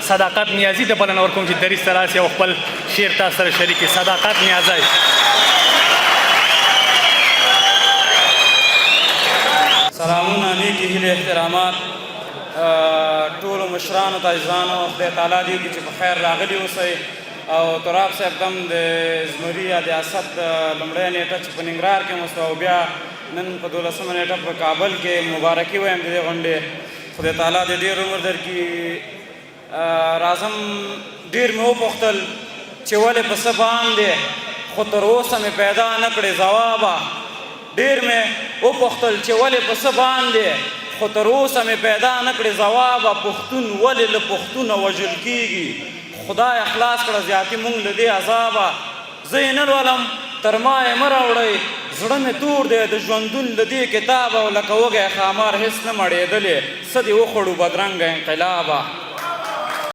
صداقت نیازي ته بلنه ورکوم چې دریځ ته راسي او خپل شعر تاسو سره شریک کړي. صداقت نیازی. سلامونه، نیکې هیلې، احترامات ټولو مشرانو ته، عزیزانو، خدای تعالی دې وکړي چې په خیر راغلي اوسئ. او تراب صاحب ته هم د زمري یا د اسد لومړۍ نیټه چې په ننګرهار کې مو او بیا نن په 12مه نیټه په کابل کې مبارکي وایم د دې غونډې. خدای تعالی دې ډېر عمر درکړي. راځم ډېر مې وپوښتل چې ولې په څه باندې، خو تر اوسه مې پیدا نه کړې ځوابه. ډېر مې وپوښتل چې ولې په څه باندې، خو تر اوسه مې پیدا نه کړې ځوابه. پښتون ولې له پښتونه وژل کېږي، خدای خلاص کړه زیاتي مونږ له دې عذابه. زه یې نه لولم تر ما یې مه راوړئ، زړه مې تور دی د ژوندون له دې کتابه. او لکه وږی ښامار هېڅ نه مړېدلې، څه دې وخوړو بدرنګه انقلابه.